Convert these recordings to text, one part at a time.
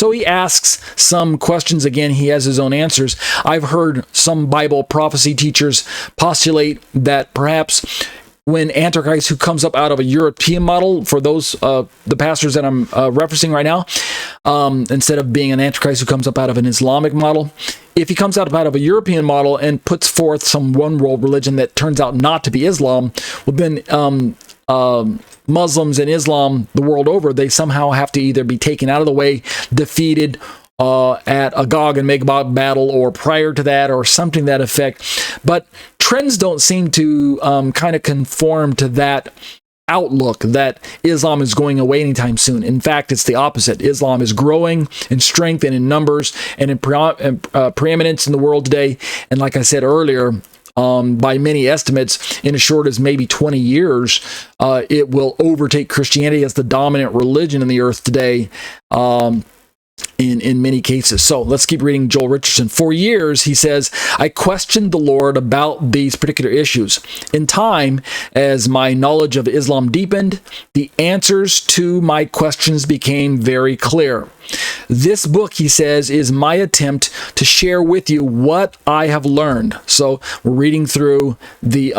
So he asks some questions. Again, he has his own answers. I've heard some Bible prophecy teachers postulate that perhaps when Antichrist, who comes up out of a European model, for those the pastors that I'm referencing right now, instead of being an Antichrist who comes up out of an Islamic model, if he comes out of a European model and puts forth some one world religion that turns out not to be Islam, well then Muslims and Islam the world over, they somehow have to either be taken out of the way, defeated at a Gog and Magog battle, or prior to that, or something to that effect. But trends don't seem to kind of conform to that outlook that Islam is going away anytime soon. In fact, it's the opposite. Islam is growing in strength and in numbers and in preeminence in the world today. And like I said earlier, by many estimates, in as short as maybe 20 years, it will overtake Christianity as the dominant religion in the earth today. In many cases. So let's keep reading Joel Richardson. For years, he says, I questioned the Lord about these particular issues. In time, as my knowledge of Islam deepened, the answers to my questions became very clear. This book, he says, is my attempt to share with you what I have learned. So we're reading through the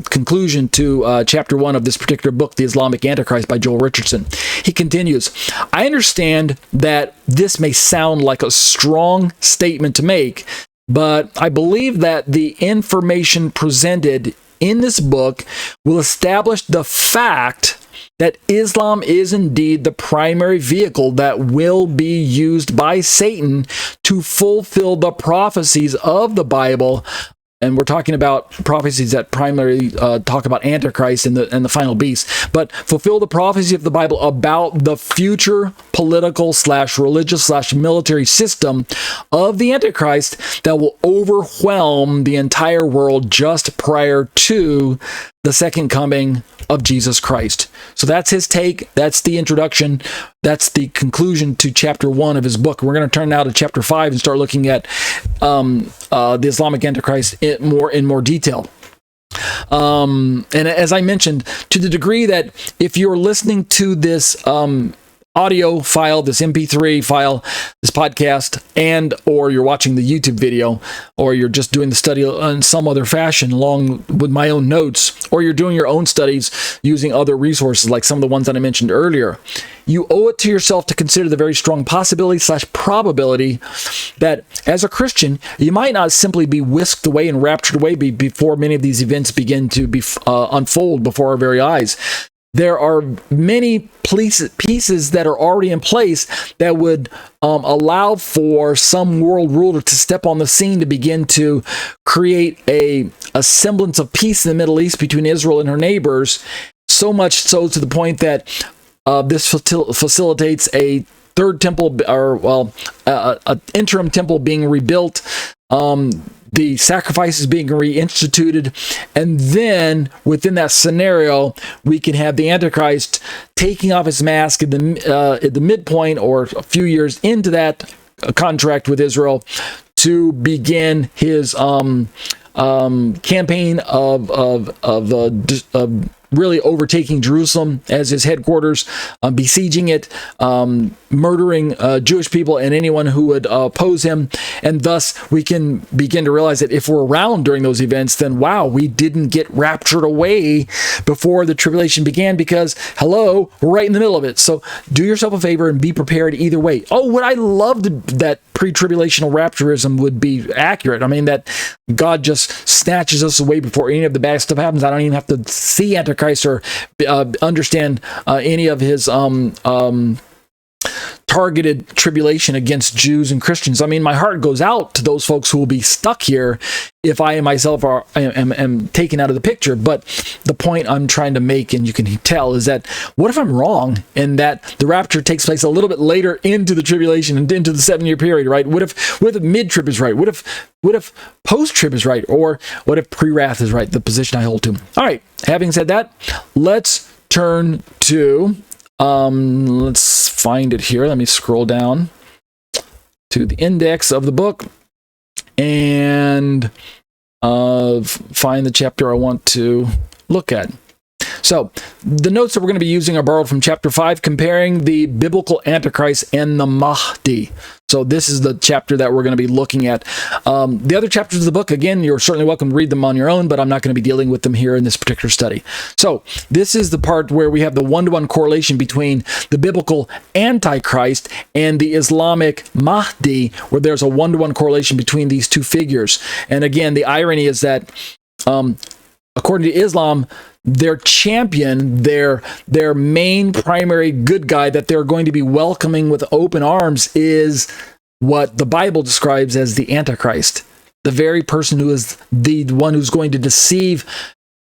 conclusion to chapter 1 of this particular book, The Islamic Antichrist by Joel Richardson. He continues, I understand that this may sound like a strong statement to make, but I believe that the information presented in this book will establish the fact that Islam is indeed the primary vehicle that will be used by Satan to fulfill the prophecies of the Bible. And we're talking about prophecies that primarily talk about Antichrist and the final beast, but fulfill the prophecy of the Bible about the future political / religious / military system of the Antichrist that will overwhelm the entire world just prior to the second coming of Jesus Christ. So that's his take. That's the introduction. That's the conclusion to chapter 1 of his book. We're going to turn now to chapter 5 and start looking at the Islamic Antichrist in more detail. And as I mentioned, to the degree that if you're listening to this audio file, this MP3 file, this podcast, and or you're watching the YouTube video, or you're just doing the study in some other fashion along with my own notes, or you're doing your own studies using other resources like some of the ones that I mentioned earlier, you owe it to yourself to consider the very strong possibility / probability that as a Christian, you might not simply be whisked away and raptured away before many of these events begin to be unfold before our very eyes. There are many pieces that are already in place that would allow for some world ruler to step on the scene to begin to create a semblance of peace in the Middle East between Israel and her neighbors, so much so to the point that this facilitates a third temple, an interim temple being rebuilt, the sacrifices being reinstituted, and then within that scenario, we can have the Antichrist taking off his mask at the midpoint or a few years into that contract with Israel to begin his campaign of really overtaking Jerusalem as his headquarters, besieging it, murdering Jewish people and anyone who would oppose him. And thus, we can begin to realize that if we're around during those events, then wow, we didn't get raptured away before the tribulation began because, hello, we're right in the middle of it. So do yourself a favor and be prepared either way. Oh, would I love that pre-tribulational rapturism would be accurate. I mean, that God just snatches us away before any of the bad stuff happens. I don't even have to see Antichrist or understand any of his targeted tribulation against Jews and Christians. I mean, my heart goes out to those folks who will be stuck here if I myself am taken out of the picture. But the point I'm trying to make, and you can tell, is that what if I'm wrong and that the rapture takes place a little bit later into the tribulation and into the 7-year period, right? What if mid-trib is right? What if post-trib is right? Or what if pre-wrath is right? The position I hold to. All right. Having said that, let's turn to let's find it here. Let me scroll down to the index of the book and find the chapter I want to look at. So the notes that we're going to be using are borrowed from chapter 5, comparing the biblical Antichrist and the Mahdi. So this is the chapter that we're going to be looking at. The other chapters of the book, again, you're certainly welcome to read them on your own, but I'm not going to be dealing with them here in this particular study. So this is the part where we have the one-to-one correlation between the biblical Antichrist and the Islamic Mahdi, where there's a one-to-one correlation between these two figures. And again, the irony is that according to Islam, their champion, their main primary good guy that they're going to be welcoming with open arms is what the Bible describes as the Antichrist, the very person who is the one who's going to deceive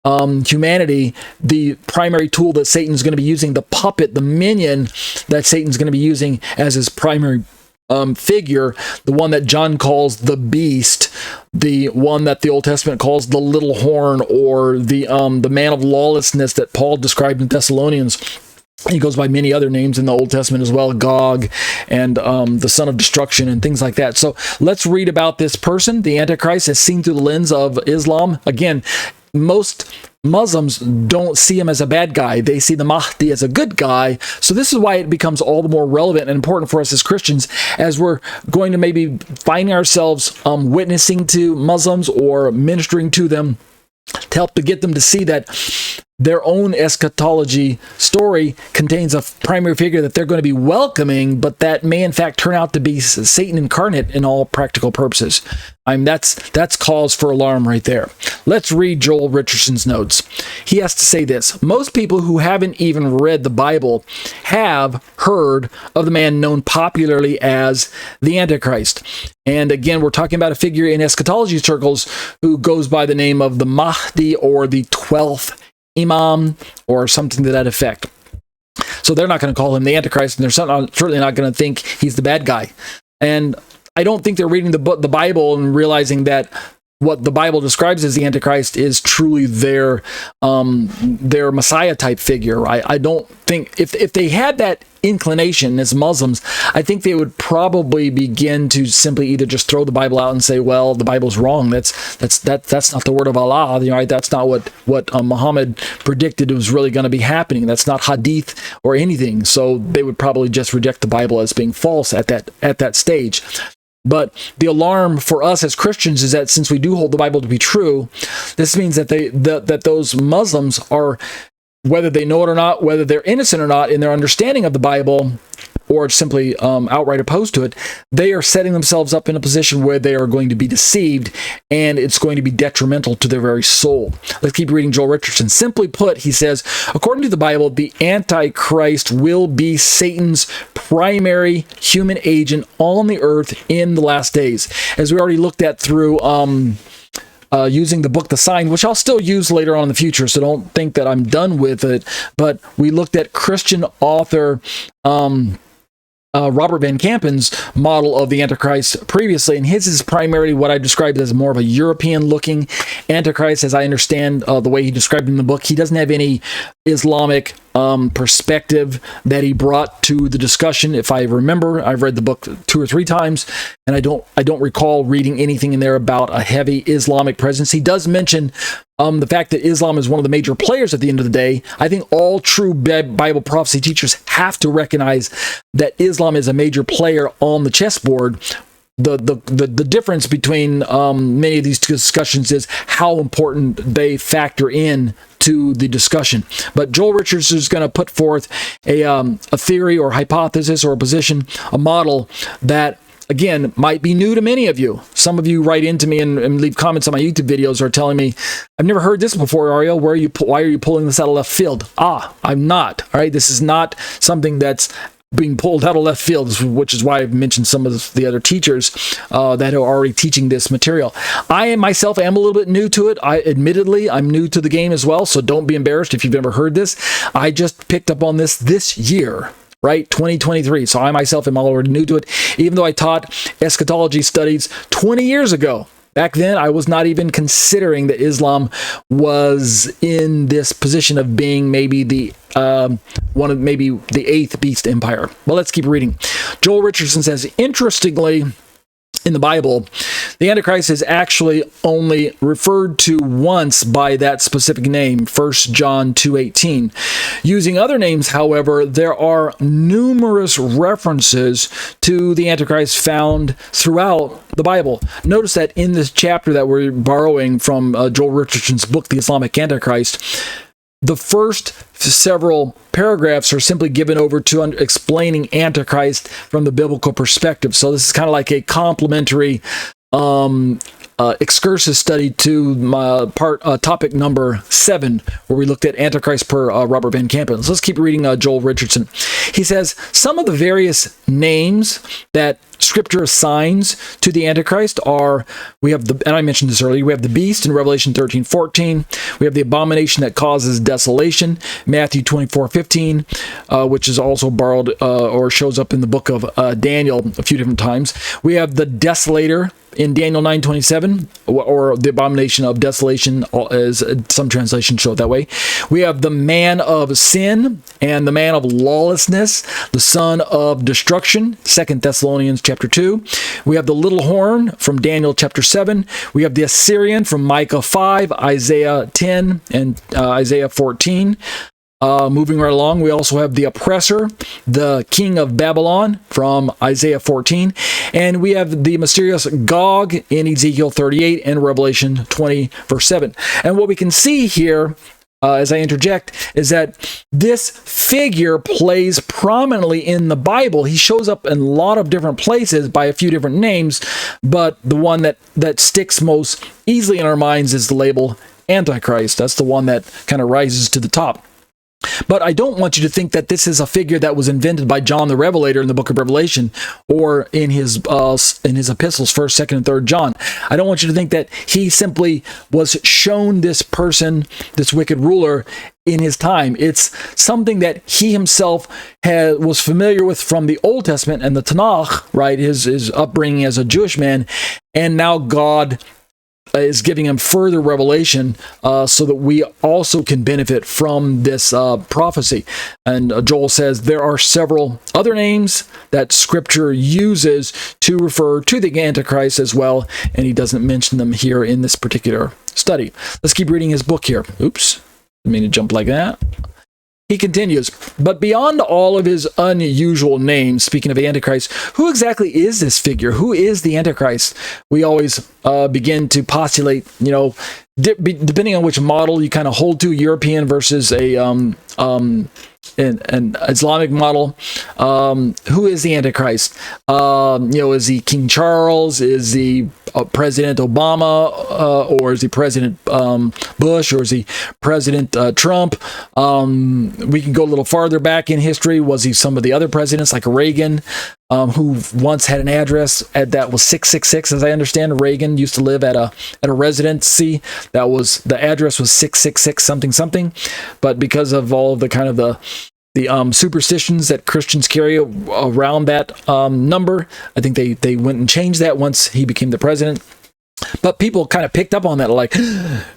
humanity, the primary tool that Satan's going to be using, the puppet, the minion that Satan's going to be using as his primary figure, the one that John calls the beast, the one that the Old Testament calls the little horn, or the man of lawlessness that Paul described in Thessalonians. He goes by many other names in the Old Testament as well, Gog, and the son of destruction, and things like that. So let's read about this person, the Antichrist, as seen through the lens of Islam. Again, most Muslims don't see him as a bad guy. They see the Mahdi as a good guy. So this is why it becomes all the more relevant and important for us as Christians, as we're going to maybe find ourselves witnessing to Muslims or ministering to them to help to get them to see that their own eschatology story contains a primary figure that they're going to be welcoming, but that may in fact turn out to be Satan incarnate in all practical purposes. That's cause for alarm right there. Let's read Joel Richardson's notes. He has to say this: most people who haven't even read the Bible have heard of the man known popularly as the Antichrist. And again, we're talking about a figure in eschatology circles who goes by the name of the Mahdi, or the 12th Imam, or something to that effect. So they're not going to call him the Antichrist, and they're certainly not going to think he's the bad guy. And I don't think they're reading the Bible and realizing that what the Bible describes as the Antichrist is truly their Messiah type figure. I don't think, if they had that inclination as Muslims, I think they would probably begin to simply either just throw the Bible out and say, well, the Bible's wrong. That's not the word of Allah. Right? That's not what Muhammad predicted was really going to be happening. That's not hadith or anything. So they would probably just reject the Bible as being false at that stage. But the alarm for us as Christians is that since we do hold the Bible to be true, this means that that those Muslims are, whether they know it or not, whether they're innocent or not in their understanding of the Bible, or simply outright opposed to it, they are setting themselves up in a position where they are going to be deceived, and it's going to be detrimental to their very soul. Let's keep reading Joel Richardson. Simply put, he says, according to the Bible, the Antichrist will be Satan's primary human agent on the earth in the last days. As we already looked at through using the book The Sign, which I'll still use later on in the future, so don't think that I'm done with it, but we looked at Christian author Robert Van Kampen's model of the Antichrist previously, and his is primarily what I described as more of a European-looking Antichrist, as I understand the way he described him in the book. He doesn't have any Islamic perspective that he brought to the discussion. If I remember, I've read the book 2 or 3 times, and I don't recall reading anything in there about a heavy Islamic presence. He does mention the fact that Islam is one of the major players at the end of the day. I think all true Bible prophecy teachers have to recognize that Islam is a major player on the chessboard. The difference between many of these discussions is how important they factor in to the discussion. But Joel Richardson is going to put forth a theory or hypothesis or a position, a model that, again, might be new to many of you. Some of you write into me and leave comments on my YouTube videos or telling me, I've never heard this before, Ariel. Why are you pulling this out of left field? I'm not. All right, this is not something that's being pulled out of left field, which is why I've mentioned some of the other teachers that are already teaching this material. I myself am a little bit new to it. Admittedly, I'm new to the game as well, so don't be embarrassed if you've never heard this. I just picked up on this year. Right, 2023. So I myself am already new to it, even though I taught eschatology studies 20 years ago. Back then, I was not even considering that Islam was in this position of being maybe the eighth beast empire. Well, let's keep reading. Joel Richardson says, interestingly, in the Bible, The Antichrist is actually only referred to once by that specific name, 1 John 2:18. Using other names, however, there are numerous references to the Antichrist found throughout the Bible. Notice that in this chapter that we're borrowing from Joel Richardson's book, The Islamic Antichrist, the first several paragraphs are simply given over to explaining Antichrist from the biblical perspective. So this is kind of like a complementary excursus study to my topic number 7, where we looked at Antichrist per Robert Van Kampen. So let's keep reading Joel Richardson. He says, some of the various names that Scripture assigns to the Antichrist are, we have and I mentioned this earlier, we have the beast in Revelation 13:14. We have the abomination that causes desolation, Matthew 24:15, which is also borrowed or shows up in the book of Daniel a few different times. We have the desolator in Daniel 9:27, or the abomination of desolation, as some translations show it that way. We have the man of sin and the man of lawlessness, the son of destruction, 2 Thessalonians chapter 2. We have the little horn from Daniel chapter 7. We have the Assyrian from Micah 5, Isaiah 10, and Isaiah 14. Moving right along, we also have the oppressor, the king of Babylon from Isaiah 14, and we have the mysterious Gog in Ezekiel 38 and Revelation 20, verse 7. And what we can see here, as I interject, is that this figure plays prominently in the Bible. He shows up in a lot of different places by a few different names, but the one that sticks most easily in our minds is the label Antichrist. That's the one that kind of rises to the top. But I don't want you to think that this is a figure that was invented by John the Revelator in the book of Revelation, or in his epistles, 1st, 2nd, and 3rd John. I don't want you to think that he simply was shown this person, this wicked ruler, in his time. It's something that he himself was familiar with from the Old Testament and the Tanakh, right? His upbringing as a Jewish man, and now God is giving him further revelation so that we also can benefit from this prophecy. And Joel says there are several other names that Scripture uses to refer to the Antichrist as well, and he doesn't mention them here in this particular study. Let's keep reading his book here. Oops, didn't mean to jump like that. He continues, but beyond all of his unusual names, speaking of Antichrist, who exactly is this figure? Who is the Antichrist? We always begin to postulate, depending on which model you kind of hold to, European versus an Islamic model. Who is the Antichrist? Is he King Charles? Is he President Obama? Or is he President Bush? Or is he President Trump? We can go a little farther back in history. Was he some of the other presidents like Reagan, who once had an address that was 666? As I understand, Reagan used to live at a residency that was, the address was 666 something something, but because of all of the kind of the superstitions that Christians carry around that number, I think they went and changed that once he became the president. But people kind of picked up on that, like,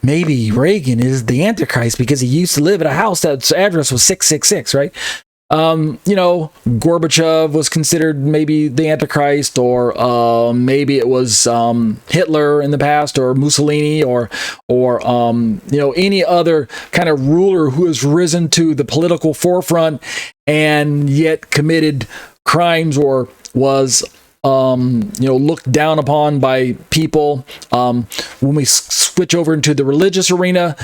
maybe Reagan is the Antichrist because he used to live at a house that's address was 666, right? Gorbachev was considered maybe the Antichrist, or maybe it was Hitler in the past, or Mussolini, or any other kind of ruler who has risen to the political forefront and yet committed crimes or was looked down upon by people. When we switch over into the religious arena,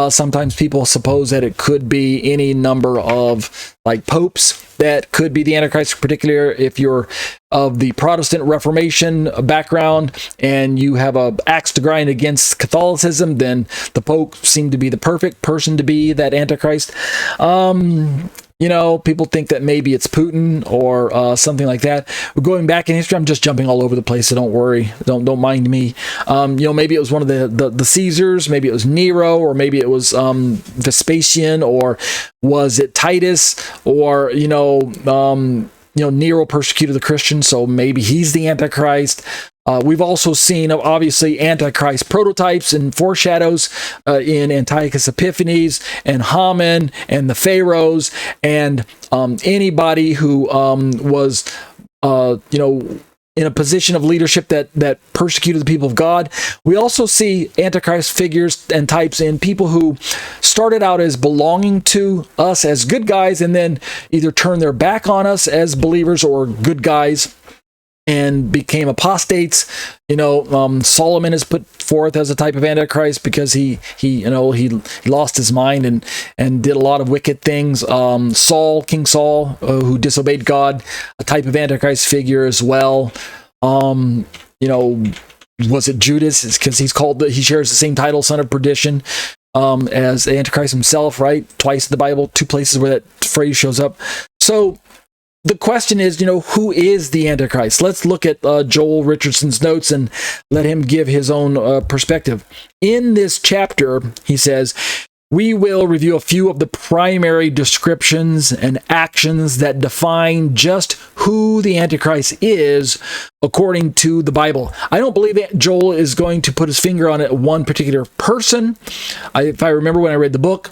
sometimes people suppose that it could be any number of like popes that could be the Antichrist, particularly if you're of the Protestant Reformation background and you have a axe to grind against Catholicism, then the Pope seemed to be the perfect person to be that Antichrist. People think that maybe it's Putin or something like that. We're going back in history. I'm just jumping all over the place, so don't worry. Don't mind me. Maybe it was one of the Caesars. Maybe it was Nero, or maybe it was Vespasian, or was it Titus, or Nero persecuted the Christians, so maybe he's the Antichrist. We've also seen, obviously, Antichrist prototypes and foreshadows in Antiochus Epiphanes and Haman and the Pharaohs, and anybody who was in a position of leadership that persecuted the people of God. We also see Antichrist figures and types in people who started out as belonging to us as good guys and then either turned their back on us as believers or good guys and became apostates. Solomon is put forth as a type of Antichrist because he lost his mind and did a lot of wicked things. King Saul, who disobeyed God, a type of Antichrist figure as well. Was it Judas? It's because he shares the same title, son of perdition, as the Antichrist himself, right? Twice in the Bible, 2 places where that phrase shows up. So the question is, who is the Antichrist? Let's look at Joel Richardson's notes and let him give his own perspective. In this chapter, he says, we will review a few of the primary descriptions and actions that define just who the Antichrist is according to the Bible. I don't believe that Joel is going to put his finger on one particular person. If I remember when I read the book,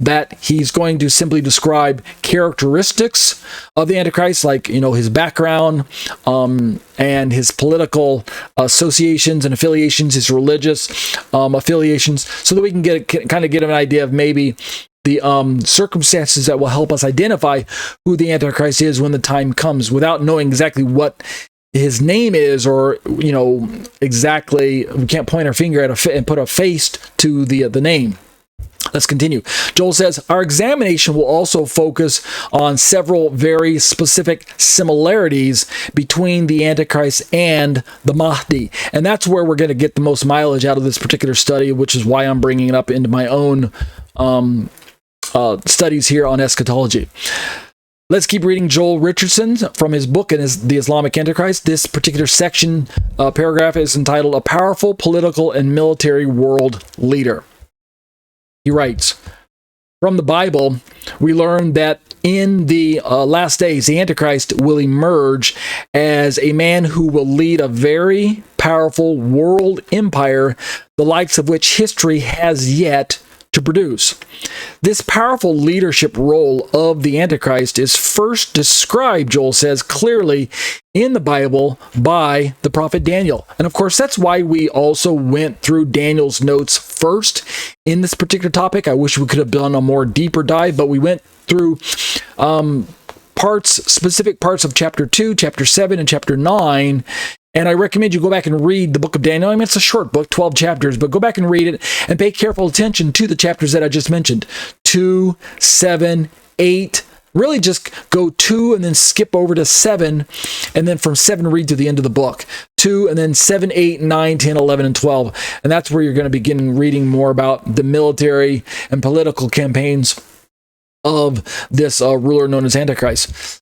that he's going to simply describe characteristics of the Antichrist, like, his background and his political associations and affiliations, his religious affiliations, so that we can kind of get an idea of maybe the circumstances that will help us identify who the Antichrist is when the time comes, without knowing exactly what his name is, or exactly, we can't point our finger at and put a face to the name. Let's continue. Joel says, our examination will also focus on several very specific similarities between the Antichrist and the Mahdi. And that's where we're going to get the most mileage out of this particular study, which is why I'm bringing it up into my own studies here on eschatology. Let's keep reading Joel Richardson from his book and the Islamic Antichrist. This particular section, paragraph, is entitled A Powerful Political and Military World Leader. He writes, from the Bible, we learn that in the last days, the Antichrist will emerge as a man who will lead a very powerful world empire, the likes of which history has yet to produce. This powerful leadership role of the Antichrist is first described, Joel says, clearly in the Bible by the prophet Daniel. And of course, that's why we also went through Daniel's notes first in this particular topic. I wish we could have done a more deeper dive, but we went through specific parts of chapter 2, chapter 7, and chapter 9. And I recommend you go back and read the book of Daniel. I mean, it's a short book, 12 chapters, but go back and read it and pay careful attention to the chapters that I just mentioned. 2, 7, 8. Really just go 2 and then skip over to 7. And then from 7, read to the end of the book. 2 and then 7, 8, 9, 10, 11, and 12. And that's where you're going to begin reading more about the military and political campaigns of this ruler known as Antichrist.